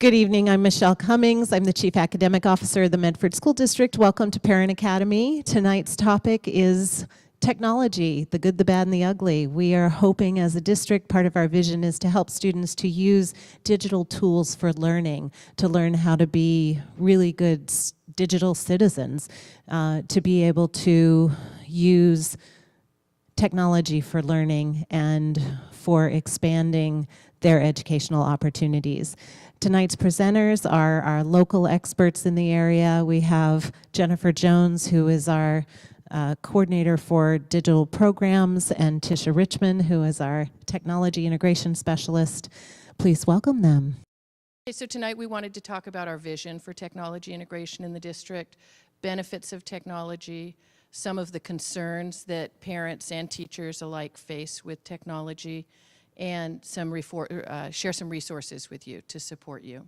Good evening, I'm Michelle Cummings. I'm the Chief Academic Officer of the Medford School District. Welcome to Parent Academy. Tonight's topic is technology, the good, the bad, and the ugly. We are hoping as a district, part of our vision is to help students to use digital tools for learning, to learn how to be really good digital citizens, to be able to use technology for learning and for expanding their educational opportunities. Tonight's presenters are our local experts in the area. We have Jennifer Jones, who is our coordinator for digital programs, and Tisha Richmond, who is our technology integration specialist. Please welcome them. Okay, so tonight we wanted to talk about our vision for technology integration in the district, benefits of technology, some of the concerns that parents and teachers alike face with technology, and share some resources with you to support you.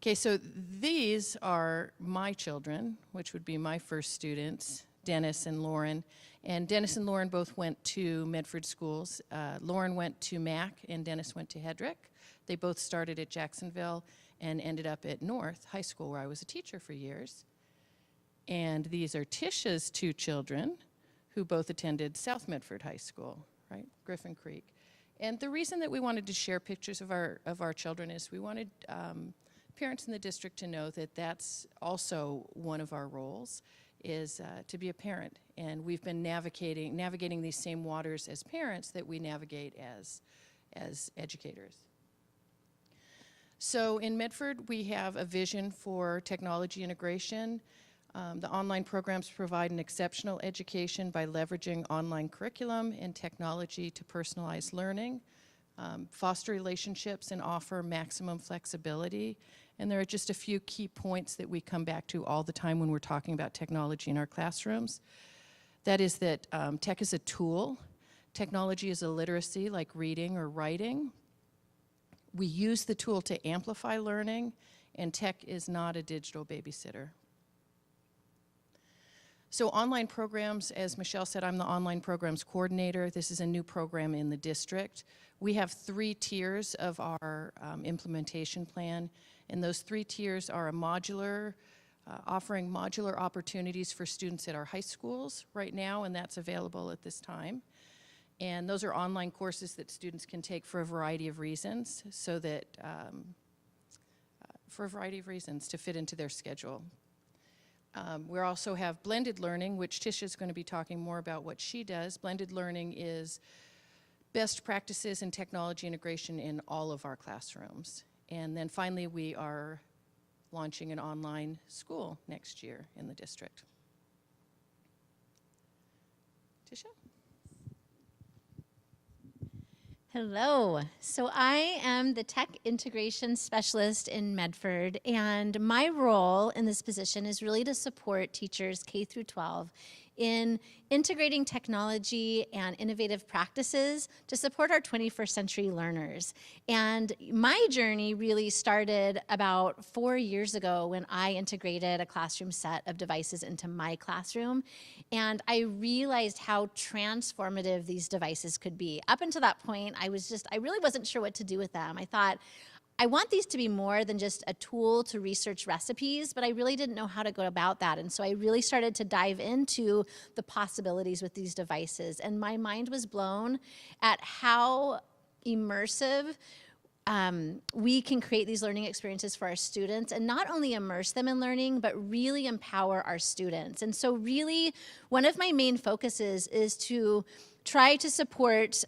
Okay, so these are my children, which would be my first students, Dennis and Lauren. And Dennis and Lauren both went to Medford schools. Lauren went to Mac and Dennis went to Hedrick. They both started at Jacksonville and ended up at North High School, where I was a teacher for years. And these are Tisha's two children, who both attended South Medford High School, right, Griffin Creek. And the reason that we wanted to share pictures of our children is we wanted parents in the district to know that that's also one of our roles, is to be a parent. And we've been navigating these same waters as parents that we navigate as educators. So in Medford, we have a vision for technology integration. The online programs provide an exceptional education by leveraging online curriculum and technology to personalize learning, foster relationships, and offer maximum flexibility. And there are just a few key points that we come back to all the time when we're talking about technology in our classrooms. That is that tech is a tool. Technology is a literacy like reading or writing. We use the tool to amplify learning, and tech is not a digital babysitter. So online programs, as Michelle said, I'm the online programs coordinator. This is a new program in the district. We have 3 tiers of our implementation plan, and those 3 tiers are a modular, offering modular opportunities for students at our high schools right now, and that's available at this time. And those are online courses that students can take for a variety of reasons, so that, to fit into their schedule. We also have blended learning, which Tisha is going to be talking more about what she does. Blended learning is best practices in technology integration in all of our classrooms. And then finally, we are launching an online school next year in the district. Tisha? Hello. So I am the Tech Integration Specialist in Medford, and my role in this position is really to support teachers K through 12 in integrating technology and innovative practices to support our 21st century learners. And my journey really started about 4 years ago when I integrated a classroom set of devices into my classroom. And I realized how transformative these devices could be. Up until that point, I really wasn't sure what to do with them. I thought, I want these to be more than just a tool to research recipes, but I really didn't know how to go about that. And so I really started to dive into the possibilities with these devices. And my mind was blown at how immersive we can create these learning experiences for our students, and not only immerse them in learning, but really empower our students. And so really, one of my main focuses is to try to support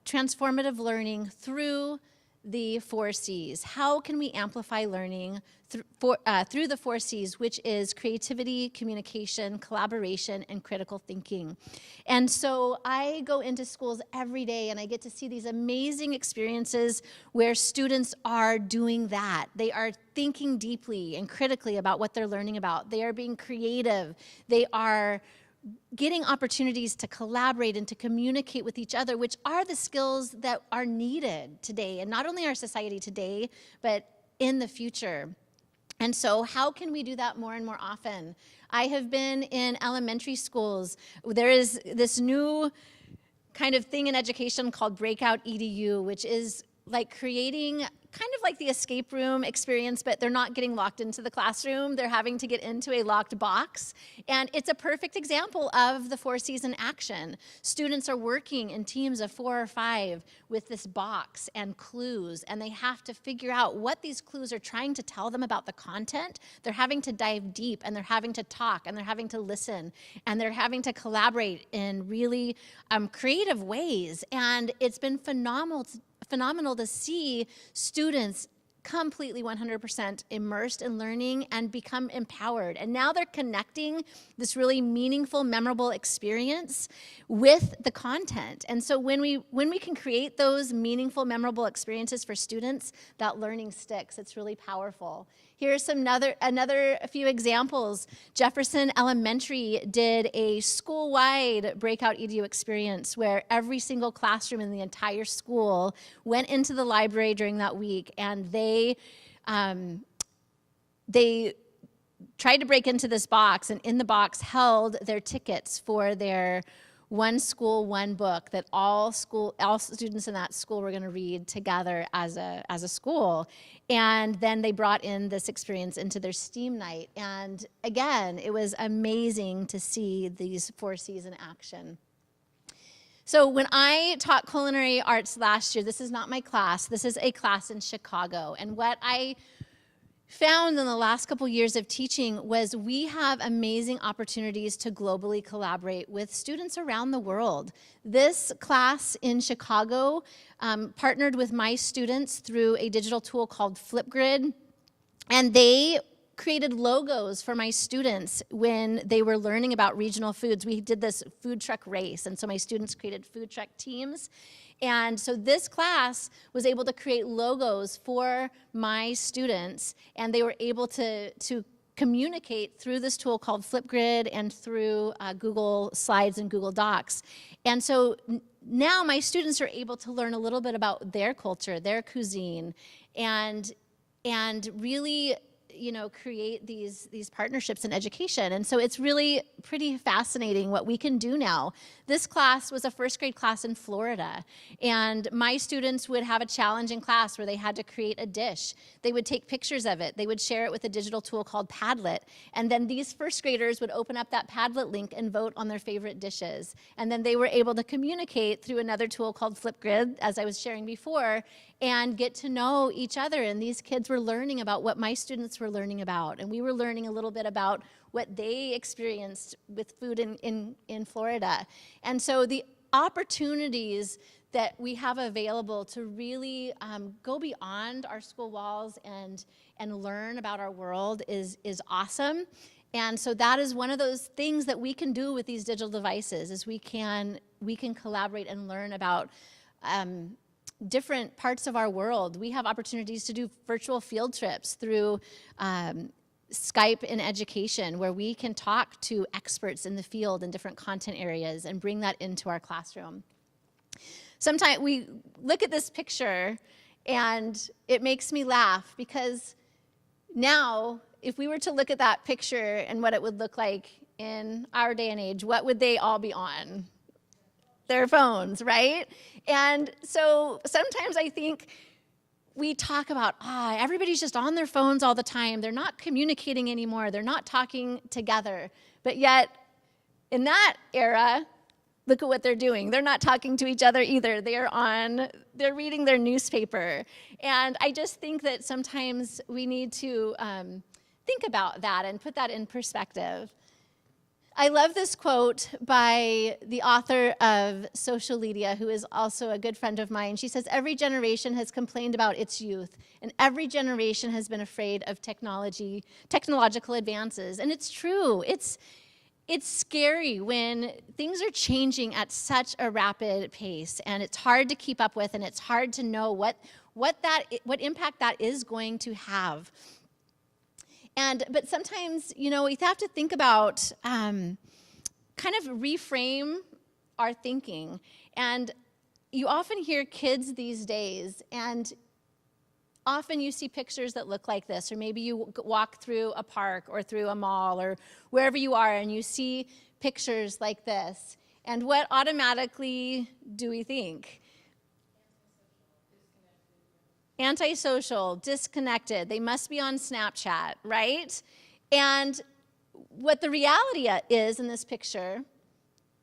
transformative learning through the 4 C's. How can we amplify learning through the 4 C's, which is creativity, communication, collaboration, and critical thinking? And so I go into schools every day and I get to see these amazing experiences where students are doing that. They are thinking deeply and critically about what they're learning about. They are being creative. They are getting opportunities to collaborate and to communicate with each other, which are the skills that are needed today, and not only our society today, but in the future. And so how can we do that more and more often? I have been in elementary schools. There is this new kind of thing in education called breakout EDU, which is like creating kind of like the escape room experience, but they're not getting locked into the classroom. They're having to get into a locked box. And it's a perfect example of the 4 C's in action. Students are working in teams of 4 or 5 with this box and clues, and they have to figure out what these clues are trying to tell them about the content. They're having to dive deep, and they're having to talk, and they're having to listen, and they're having to collaborate in really creative ways. And it's been phenomenal to see students completely 100% immersed in learning and become empowered. And now they're connecting this really meaningful, memorable experience with the content. And so when we can create those meaningful, memorable experiences for students, that learning sticks. It's really powerful. Here's a few examples. Jefferson Elementary did a school-wide breakout EDU experience where every single classroom in the entire school went into the library during that week, and they tried to break into this box, and in the box held their tickets for their one school, one book that all students in that school were going to read together as a school. And then they brought in this experience into their STEAM night. And again, it was amazing to see these 4 C's in action. So when I taught culinary arts last year, this is not my class, this is a class in Chicago. And what I found in the last couple years of teaching was we have amazing opportunities to globally collaborate with students around the world. This class in Chicago partnered with my students through a digital tool called Flipgrid, and they created logos for my students when they were learning about regional foods. We did this food truck race, and so my students created food truck teams. And so this class was able to create logos for my students, and they were able to communicate through this tool called Flipgrid and through Google Slides and Google Docs. And so now my students are able to learn a little bit about their culture, their cuisine, and really create these partnerships in education. And so it's really pretty fascinating what we can do now. This class was a first grade class in Florida, and my students would have a challenge in class where they had to create a dish. They would take pictures of it. They would share it with a digital tool called Padlet, and then these first graders would open up that Padlet link and vote on their favorite dishes. And then they were able to communicate through another tool called Flipgrid, as I was sharing before, and get to know each other. And these kids were learning about what my students were learning about, and we were learning a little bit about what they experienced with food in Florida. And so the opportunities that we have available to really go beyond our school walls and learn about our world is awesome. And so that is one of those things that we can do with these digital devices, is we can collaborate and learn about different parts of our world. We have opportunities to do virtual field trips through Skype in education, where we can talk to experts in the field in different content areas and bring that into our classroom. Sometimes we look at this picture and it makes me laugh, because now if we were to look at that picture and what it would look like in our day and age, what would they all be on? Their phones, right? And so sometimes I think we talk about, everybody's just on their phones all the time. They're not communicating anymore. They're not talking together. But yet, in that era, look at what they're doing. They're not talking to each other either. They're reading their newspaper. And I just think that sometimes we need to think about that and put that in perspective. I love this quote by the author of Socialydia, who is also a good friend of mine. She says, "Every generation has complained about its youth, and every generation has been afraid of technological advances." And it's true. It's scary when things are changing at such a rapid pace, and it's hard to keep up with, and it's hard to know what impact that is going to have. But sometimes, we have to think about, kind of reframe our thinking. And you often hear kids these days, and often you see pictures that look like this, or maybe you walk through a park or through a mall or wherever you are, and you see pictures like this. And what automatically do we think? antisocial, disconnected. They must be on Snapchat, right? And what the reality is in this picture,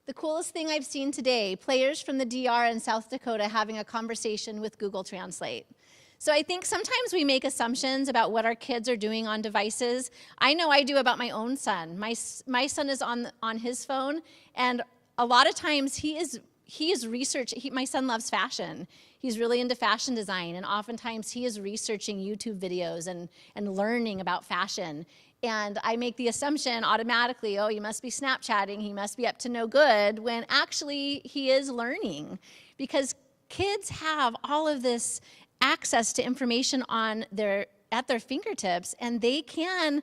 the coolest thing I've seen today, players from the DR in South Dakota having a conversation with Google Translate. So I think sometimes we make assumptions about what our kids are doing on devices. I know I do about my own son. My son is on his phone, and a lot of times he is researching. My son loves fashion. He's really into fashion design, and oftentimes he is researching YouTube videos and learning about fashion. And I make the assumption automatically, oh, he must be Snapchatting, he must be up to no good, when actually he is learning. Because kids have all of this access to information at their fingertips, and they can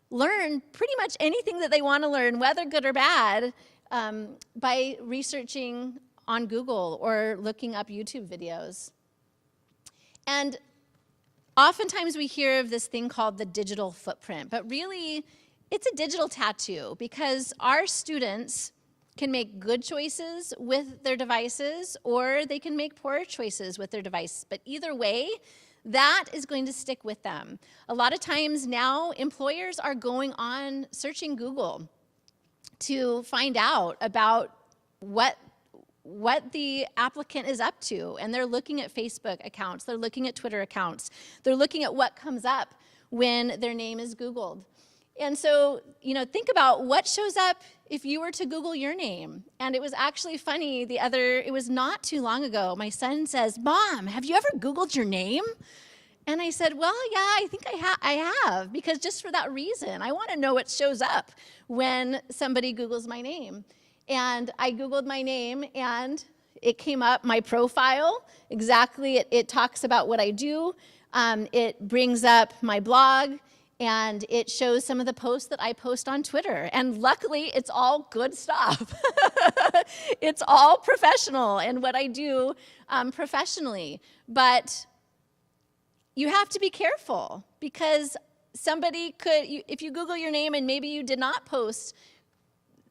learn pretty much anything that they want to learn, whether good or bad, by researching on Google or looking up YouTube videos. And oftentimes we hear of this thing called the digital footprint, but really it's a digital tattoo, because our students can make good choices with their devices, or they can make poor choices with their device. But either way, that is going to stick with them. A lot of times now, employers are going on searching Google to find out about what the applicant is up to. And they're looking at Facebook accounts, they're looking at Twitter accounts, they're looking at what comes up when their name is Googled. And so, think about what shows up if you were to Google your name. And it was actually funny, it was not too long ago, my son says, "Mom, have you ever Googled your name?" And I said, well, yeah, I think I have, because just for that reason, I want to know what shows up when somebody Googles my name. And I Googled my name, and it came up, my profile, exactly, it talks about what I do, it brings up my blog, and it shows some of the posts that I post on Twitter. And luckily, it's all good stuff. It's all professional, and what I do professionally. But you have to be careful, because somebody could, if you Google your name and maybe you did not post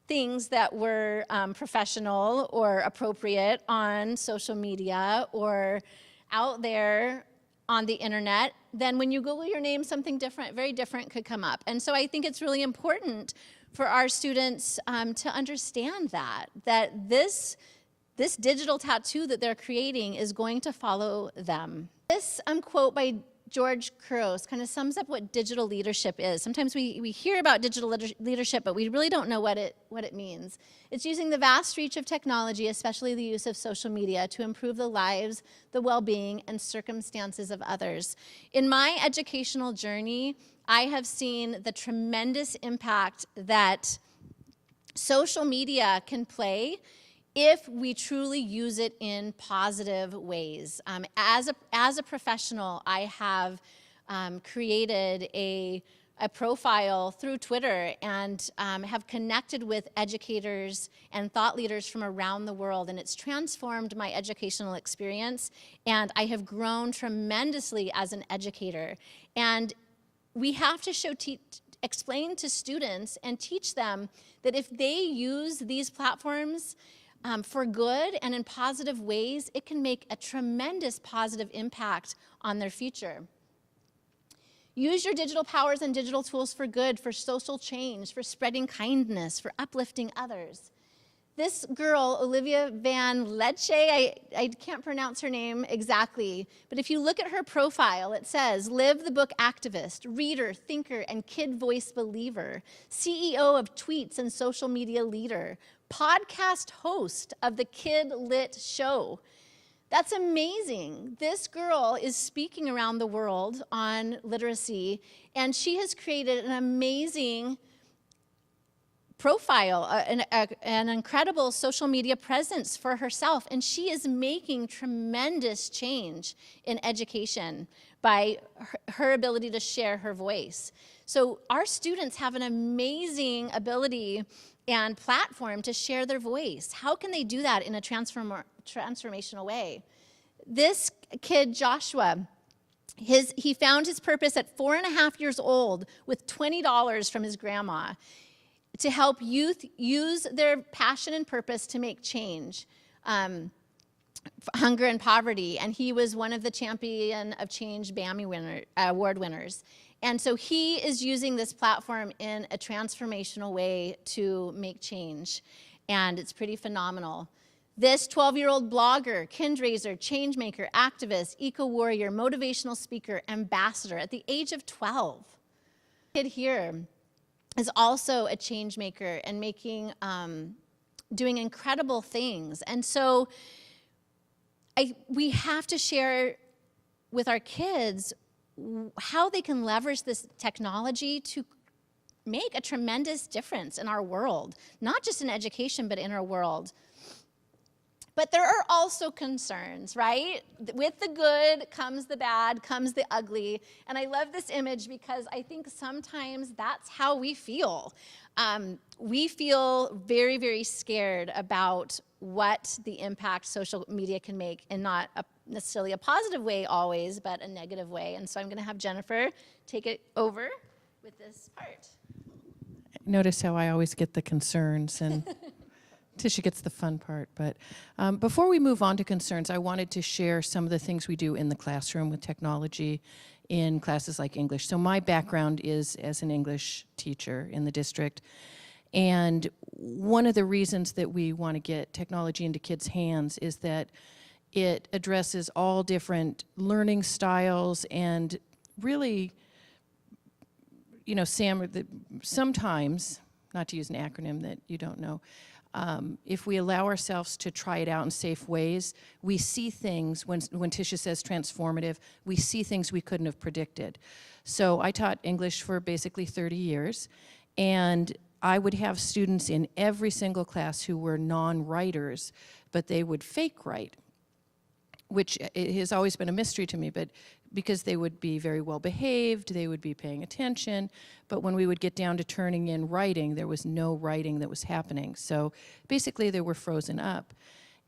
things that were professional or appropriate on social media or out there on the internet, then when you Google your name, something different, very different could come up. And so I think it's really important for our students to understand that this digital tattoo that they're creating is going to follow them. This quote by George Couros kind of sums up what digital leadership is. Sometimes we hear about digital leadership, but we really don't know what it means. It's using the vast reach of technology, especially the use of social media, to improve the lives, the well-being, and circumstances of others. In my educational journey, I have seen the tremendous impact that social media can play if we truly use it in positive ways. As a professional, I have created a profile through Twitter and have connected with educators and thought leaders from around the world, and it's transformed my educational experience, and I have grown tremendously as an educator. And we have to explain to students and teach them that if they use these platforms for good and in positive ways, it can make a tremendous positive impact on their future. Use your digital powers and digital tools for good, for social change, for spreading kindness, for uplifting others. This girl, Olivia Van Leche, I can't pronounce her name exactly, but if you look at her profile, it says, live the book activist, reader, thinker, and kid voice believer, CEO of Tweets and social media leader, podcast host of the Kid Lit Show. That's amazing. This girl is speaking around the world on literacy, and she has created an amazing profile, an incredible social media presence for herself, and she is making tremendous change in education by her ability to share her voice. So our students have an amazing ability and platform to share their voice. How can they do that in a transformational way? This kid, Joshua, he found his purpose at 4.5 years old with $20 from his grandma to help youth use their passion and purpose to make change. hunger and poverty, and he was one of the Champion of Change BAMI award winners. And so he is using this platform in a transformational way to make change, and it's pretty phenomenal. This 12-year-old blogger, Kindraiser, changemaker, activist, eco-warrior, motivational speaker, ambassador at the age of 12. Kid here is also a change maker and doing incredible things. And so we have to share with our kids how they can leverage this technology to make a tremendous difference in our world, not just in education, but in our world. But there are also concerns, right? With the good comes the bad, comes the ugly. And I love this image because I think sometimes that's how we feel. We feel very, very scared about what the impact social media can make, and not necessarily a positive way always, but a negative way. And so I'm going to have Jennifer take it over with this part. Notice how I always get the concerns, and Tisha gets the fun part. But before we move on to concerns, I wanted to share some of the things we do in the classroom with technology in classes like English. So my background is as an English teacher in the district. And one of the reasons that we want to get technology into kids' hands is that it addresses all different learning styles, and really, you know, Sam, sometimes, not to use an acronym that you don't know, if we allow ourselves to try it out in safe ways, we see things, when Tisha says transformative, we see things we couldn't have predicted. So I taught English for basically 30 years, and I would have students in every single class who were non-writers, but they would fake write, which has always been a mystery to me, but because they would be very well behaved, they would be paying attention, but when we would get down to turning in writing, there was no writing that was happening. So basically they were frozen up.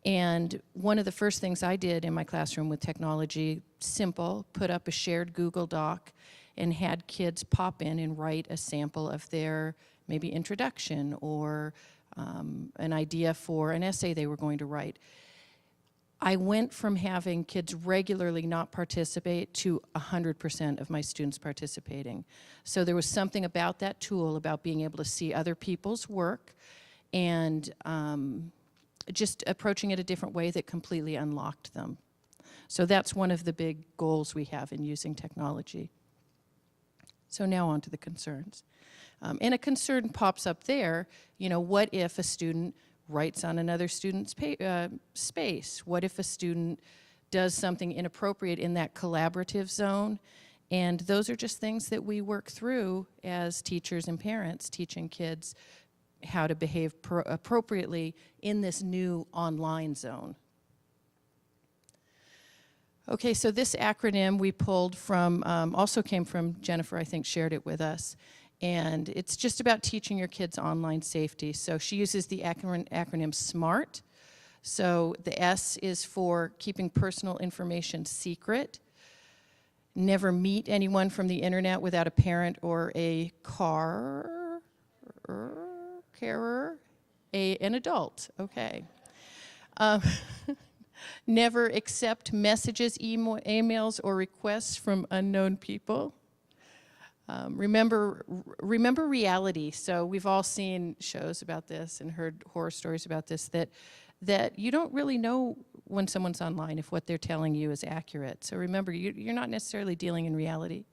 And one of the first things I did in my classroom with technology, simple, put up a shared Google Doc and had kids pop in and write a sample of their maybe introduction or an idea for an essay they were going to write. I went from having kids regularly not participate to 100% of my students participating. So there was something about that tool, about being able to see other people's work and just approaching it a different way that completely unlocked them. So that's one of the big goals we have in using technology. So now on to the concerns. And a concern pops up there, you know, what if a student writes on another student's space? What if a student does something inappropriate in that collaborative zone? And those are just things that we work through as teachers and parents, teaching kids how to behave appropriately in this new online zone. Okay, so this acronym we pulled from, also came from Jennifer, I think shared it with us. And it's just about teaching your kids online safety. So she uses the acronym SMART. So the S is for keeping personal information secret. Never meet anyone from the internet without a parent or a carer, an adult, okay. Never accept messages, emails, or requests from unknown people. Remember reality. So we've all seen shows about this and heard horror stories about this, that you don't really know when someone's online if what they're telling you is accurate. So remember, you're not necessarily dealing in reality.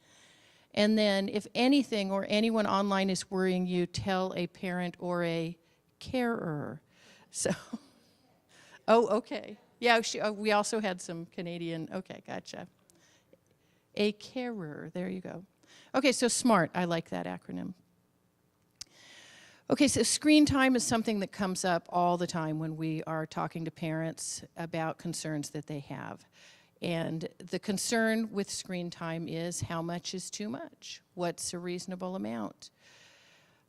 And then if anything or anyone online is worrying you, tell a parent or a carer. So, oh, okay. Yeah, we also had some Canadian, okay, gotcha. A carer, there you go. Okay, so SMART, I like that acronym. Okay, so screen time is something that comes up all the time when we are talking to parents about concerns that they have. And the concern with screen time is how much is too much? What's a reasonable amount?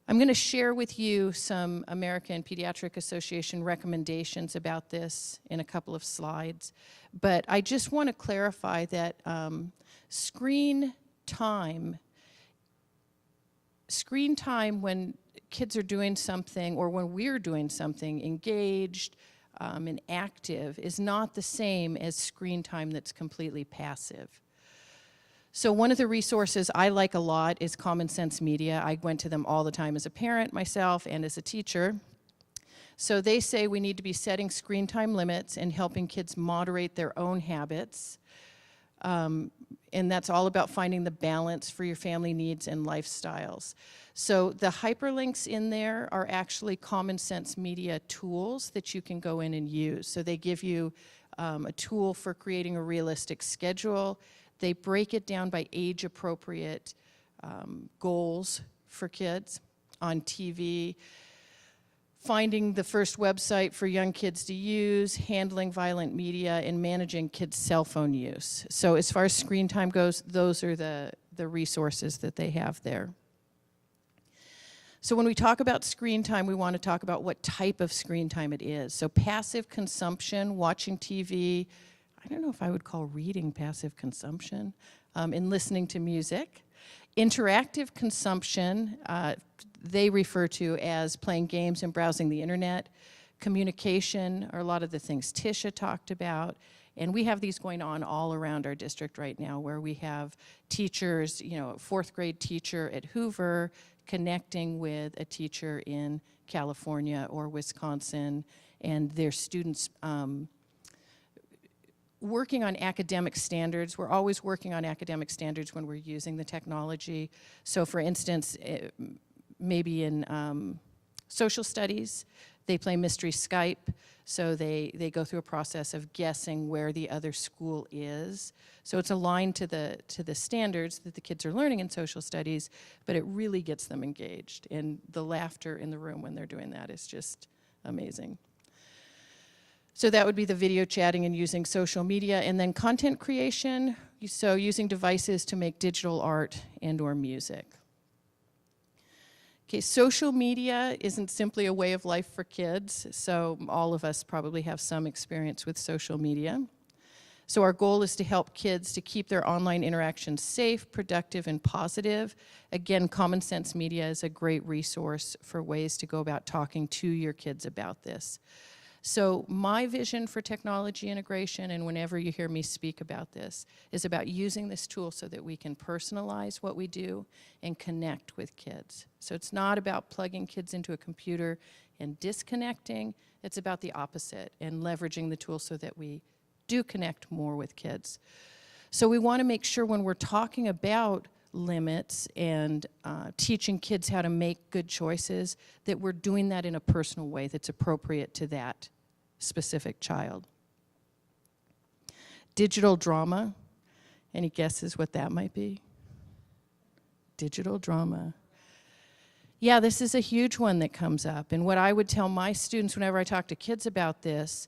I'm going to share with you some American Pediatric Association recommendations about this in a couple of slides. But I just want to clarify that screen time when kids are doing something or when we're doing something engaged, and active is not the same as screen time that's completely passive. So one of the resources I like a lot is Common Sense Media. I went to them all the time as a parent myself and as a teacher. So they say we need to be setting screen time limits and helping kids moderate their own habits. And that's all about finding the balance for your family needs and lifestyles. So the hyperlinks in there are actually Common Sense Media tools that you can go in and use. So they give you a tool for creating a realistic schedule. They break it down by age-appropriate goals for kids on TV, finding the first website for young kids to use, handling violent media, and managing kids' cell phone use. So as far as screen time goes, those are the resources that they have there. So when we talk about screen time, we want to talk about what type of screen time it is. So passive consumption, watching TV, I don't know if I would call reading passive consumption, and listening to music. Interactive consumption, they refer to as playing games and browsing the internet. Communication are a lot of the things Tisha talked about. And we have these going on all around our district right now, where we have teachers, you know, a 4th grade teacher at Hoover connecting with a teacher in California or Wisconsin, and their students working on academic standards. We're always working on academic standards when we're using the technology. So for instance, maybe in social studies, they play mystery Skype, so they go through a process of guessing where the other school is. So it's aligned to the standards that the kids are learning in social studies, but it really gets them engaged. And the laughter in the room when they're doing that is just amazing. So that would be the video chatting and using social media, and then content creation, so using devices to make digital art and or music. Okay, social media isn't simply a way of life for kids, so all of us probably have some experience with social media. So our goal is to help kids to keep their online interactions safe, productive, and positive. Again, Common Sense Media is a great resource for ways to go about talking to your kids about this. So my vision for technology integration, and whenever you hear me speak about this, is about using this tool so that we can personalize what we do and connect with kids. So it's not about plugging kids into a computer and disconnecting. It's about the opposite, and leveraging the tool so that we do connect more with kids. So we want to make sure when we're talking about limits and teaching kids how to make good choices, that we're doing that in a personal way that's appropriate to that specific child. Digital drama, any guesses what that might be? Digital drama. Yeah, this is a huge one that comes up, and what I would tell my students whenever I talk to kids about this,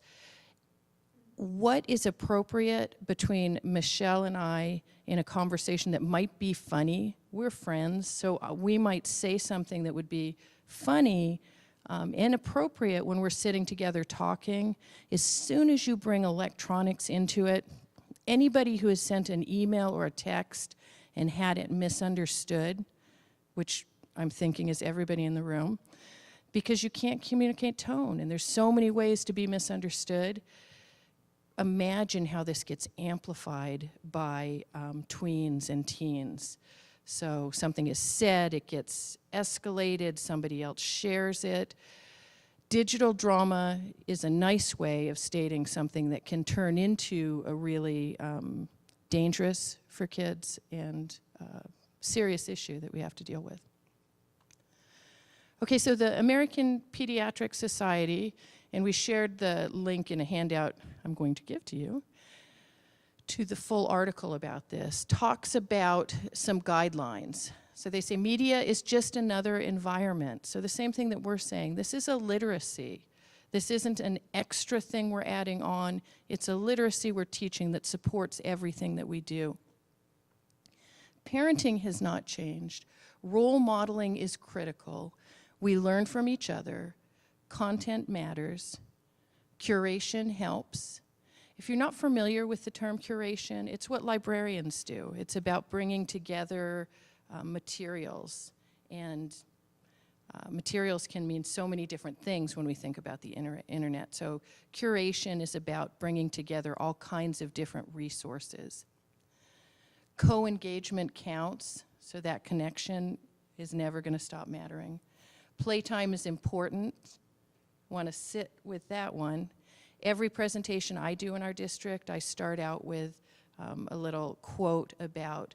what is appropriate between Michelle and I in a conversation that might be funny? We're friends, so we might say something that would be funny and appropriate when we're sitting together talking. As soon as you bring electronics into it, anybody who has sent an email or a text and had it misunderstood, which I'm thinking is everybody in the room, because you can't communicate tone, and there's so many ways to be misunderstood. Imagine how this gets amplified by tweens and teens. So something is said, it gets escalated, somebody else shares it. Digital drama is a nice way of stating something that can turn into a really dangerous for kids and serious issue that we have to deal with. Okay, so the American Pediatric Society, and we shared the link in a handout I'm going to give to you, to the full article about this, talks about some guidelines. So they say media is just another environment. So the same thing that we're saying, this is a literacy. This isn't an extra thing we're adding on. It's a literacy we're teaching that supports everything that we do. Parenting has not changed. Role modeling is critical. We learn from each other. Content matters. Curation helps. If you're not familiar with the term curation, it's what librarians do. It's about bringing together materials and Materials can mean so many different things when we think about the internet. So curation is about bringing together all kinds of different resources. Co-engagement counts, so that connection is never going to stop mattering. Playtime is important. Want to sit with that one. Every presentation I do in our district, I start out with a little quote about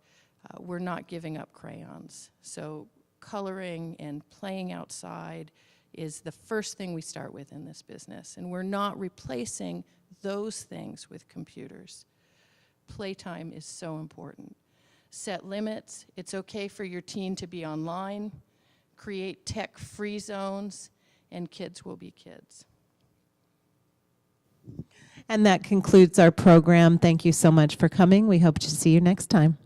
we're not giving up crayons. So coloring and playing outside is the first thing we start with in this business. And we're not replacing those things with computers. Playtime is so important. Set limits. It's okay for your teen to be online. Create tech-free zones, and kids will be kids. And that concludes our program. Thank you so much for coming. We hope to see you next time.